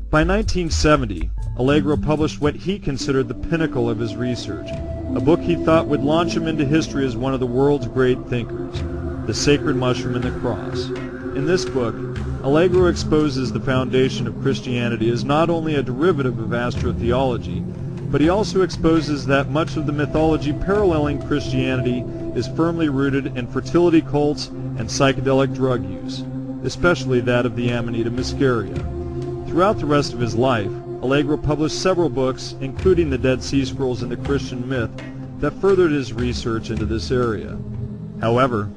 By 1970, Allegro published what he considered the pinnacle of his research, a book he thought would launch him into history as one of the world's great thinkers, The Sacred Mushroom and the Cross. In this book, Allegro exposes the foundation of Christianity as not only a derivative of astrotheology, but he also exposes that much of the mythology paralleling Christianity is firmly rooted in fertility cults and psychedelic drug use, especially that of the Amanita Muscaria. Throughout the rest of his life, Allegro published several books, including the Dead Sea Scrolls and the Christian Myth, that furthered his research into this area. However,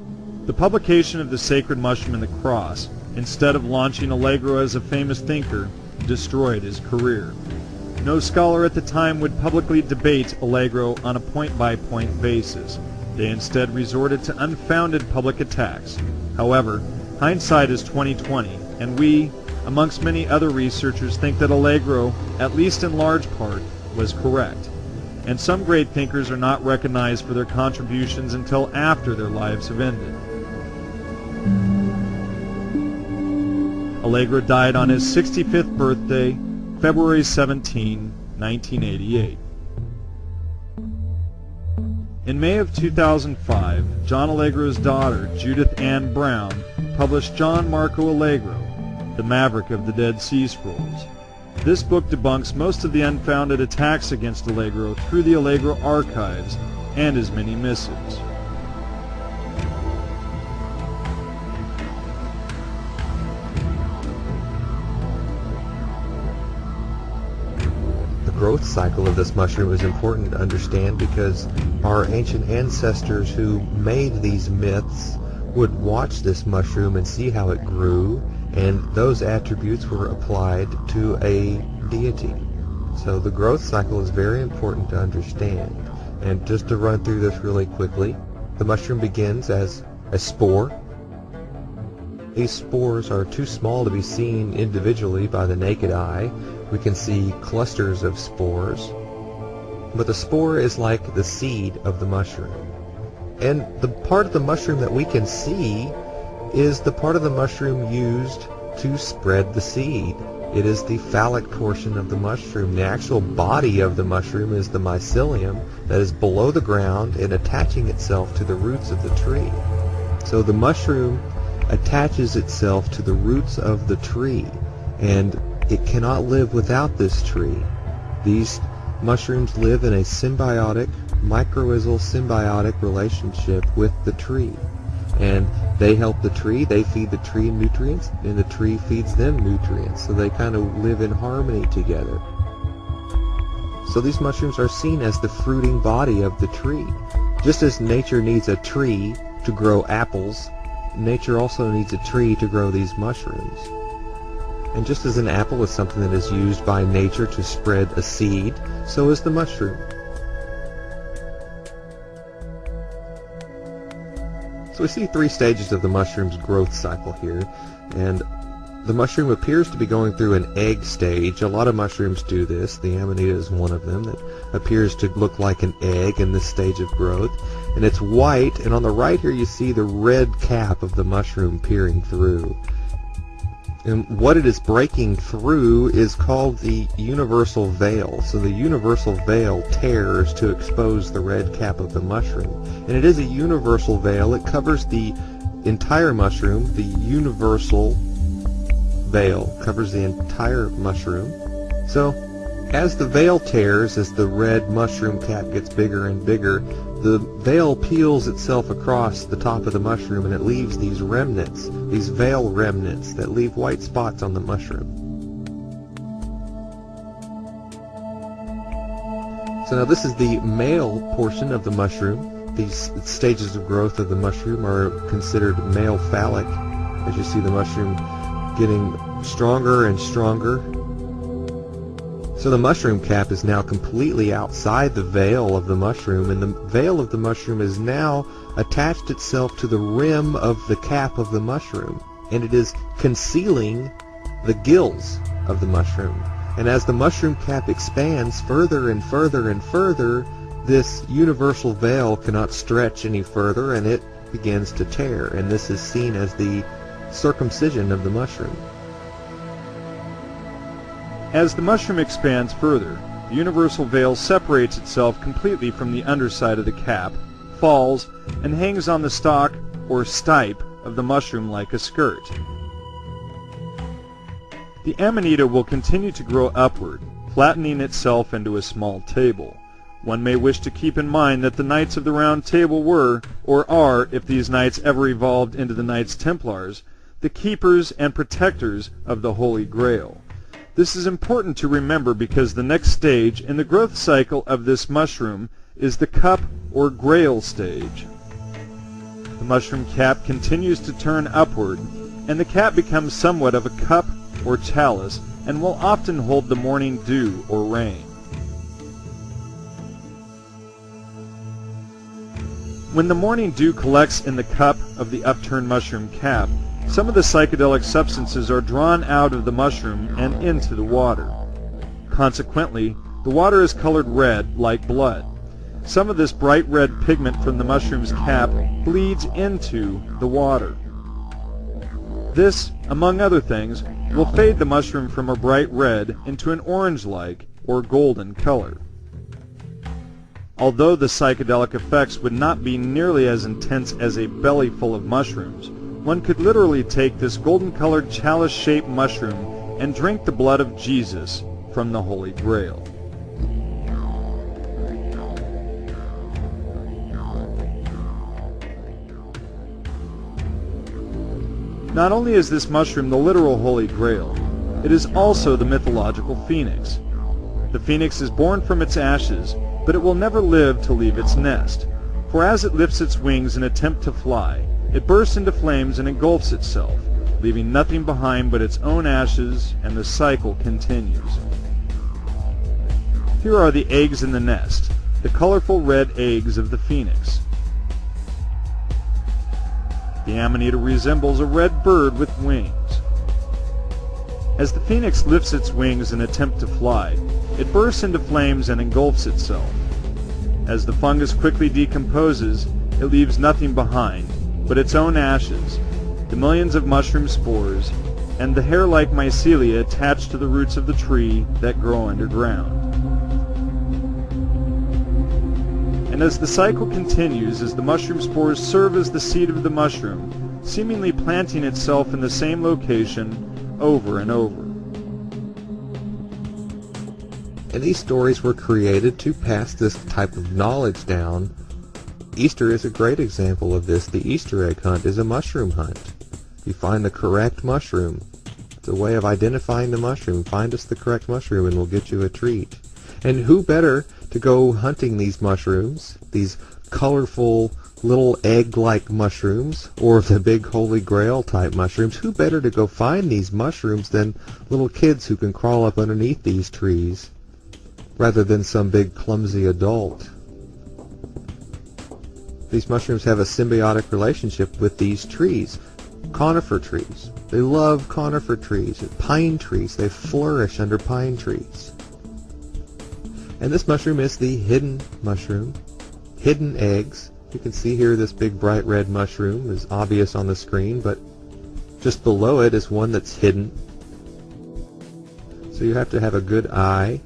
the publication of The Sacred Mushroom and the Cross, instead of launching Allegro as a famous thinker, destroyed his career. No scholar at the time would publicly debate Allegro on a point-by-point basis. They instead resorted to unfounded public attacks. However, hindsight is 20/20, and we, amongst many other researchers, think that Allegro, at least in large part, was correct. And some great thinkers are not recognized for their contributions until after their lives have ended. Allegro died on his 65th birthday, February 17, 1988. In May of 2005, John Allegro's daughter, Judith Ann Brown, published John Marco Allegro, The Maverick of the Dead Sea Scrolls. This book debunks most of the unfounded attacks against Allegro through the Allegro archives and his many missives. The growth cycle of this mushroom is important to understand because our ancient ancestors who made these myths would watch this mushroom and see how it grew, and those attributes were applied to a deity. So the growth cycle is very important to understand. And just to run through this really quickly, the mushroom begins as a spore. These spores are too small to be seen individually by the naked eye. We can see clusters of spores. But the spore is like the seed of the mushroom. And the part of the mushroom that we can see is the part of the mushroom used to spread the seed. It is the phallic portion of the mushroom. The actual body of the mushroom is the mycelium that is below the ground and attaching itself to the roots of the tree. So the mushroom attaches itself to the roots of the tree, and it cannot live without this tree. These mushrooms live in a symbiotic, mycorrhizal symbiotic relationship with the tree. And they help the tree, they feed the tree nutrients, and the tree feeds them nutrients. So they kind of live in harmony together. So these mushrooms are seen as the fruiting body of the tree. Just as nature needs a tree to grow apples, nature also needs a tree to grow these mushrooms. And just as an apple is something that is used by nature to spread a seed, so is the mushroom. So we see three stages of the mushroom's growth cycle here, and the mushroom appears to be going through an egg stage. A lot of mushrooms do this. The Amanita is one of them that appears to look like an egg in this stage of growth, and it's white, and on the right here you see the red cap of the mushroom peering through. And what it is breaking through is called the universal veil. So the universal veil tears to expose the red cap of the mushroom. And it is a universal veil. It covers the entire mushroom. The universal veil covers the entire mushroom. So as the veil tears, as the red mushroom cap gets bigger and bigger, the veil peels itself across the top of the mushroom, and it leaves these remnants, these veil remnants that leave white spots on the mushroom. So now this is the male portion of the mushroom. These stages of growth of the mushroom are considered male phallic, as you see the mushroom getting stronger and stronger. So the mushroom cap is now completely outside the veil of the mushroom, and the veil of the mushroom has now attached itself to the rim of the cap of the mushroom, and it is concealing the gills of the mushroom. And as the mushroom cap expands further and further and further, this universal veil cannot stretch any further, and it begins to tear, and this is seen as the circumcision of the mushroom. As the mushroom expands further, the universal veil separates itself completely from the underside of the cap, falls, and hangs on the stalk or stipe of the mushroom like a skirt. The amanita will continue to grow upward, flattening itself into a small table. One may wish to keep in mind that the Knights of the Round Table were, or are, if these knights ever evolved into the Knights Templars, the keepers and protectors of the Holy Grail. This is important to remember because the next stage in the growth cycle of this mushroom is the cup or grail stage. The mushroom cap continues to turn upward, and the cap becomes somewhat of a cup or chalice and will often hold the morning dew or rain. When the morning dew collects in the cup of the upturned mushroom cap, some of the psychedelic substances are drawn out of the mushroom and into the water. Consequently, the water is colored red like blood. Some of this bright red pigment from the mushroom's cap bleeds into the water. This, among other things, will fade the mushroom from a bright red into an orange-like or golden color. Although the psychedelic effects would not be nearly as intense as a belly full of mushrooms, one could literally take this golden-colored chalice-shaped mushroom and drink the blood of Jesus from the Holy Grail. Not only is this mushroom the literal Holy Grail, it is also the mythological phoenix. The phoenix is born from its ashes, but it will never live to leave its nest, for as it lifts its wings in attempt to fly, it bursts into flames and engulfs itself, leaving nothing behind but its own ashes, and the cycle continues. Here are the eggs in the nest, the colorful red eggs of the phoenix. The amanita resembles a red bird with wings. As the phoenix lifts its wings in attempt to fly, it bursts into flames and engulfs itself. As the fungus quickly decomposes, it leaves nothing behind but its own ashes, the millions of mushroom spores, and the hair-like mycelia attached to the roots of the tree that grow underground. And as the cycle continues, as the mushroom spores serve as the seed of the mushroom, seemingly planting itself in the same location over and over. And these stories were created to pass this type of knowledge down. Easter is a great example of this. The Easter egg hunt is a mushroom hunt. You find the correct mushroom. It's a way of identifying the mushroom. Find us the correct mushroom and we'll get you a treat. And who better to go hunting these mushrooms, these colorful little egg-like mushrooms, or the big Holy Grail type mushrooms? Who better to go find these mushrooms than little kids who can crawl up underneath these trees, rather than some big clumsy adult? These mushrooms have a symbiotic relationship with these trees. Conifer trees. They love conifer trees. Pine trees. They flourish under pine trees. And this mushroom is the hidden mushroom. Hidden eggs. You can see here this big bright red mushroom is obvious on the screen, but just below it is one that's hidden. So you have to have a good eye.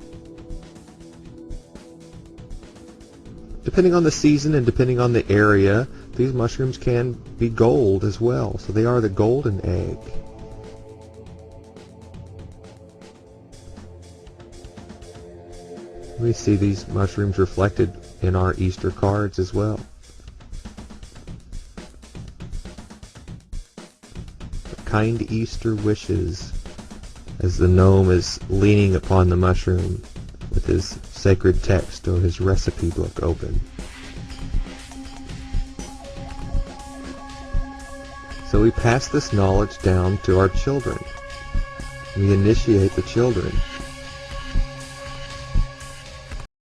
Depending on the season and depending on the area, these mushrooms can be gold as well. So they are the golden egg. We see these mushrooms reflected in our Easter cards as well. Kind Easter wishes, as the gnome is leaning upon the mushroom with his sacred text or his recipe book open. So we pass this knowledge down to our children. We initiate the children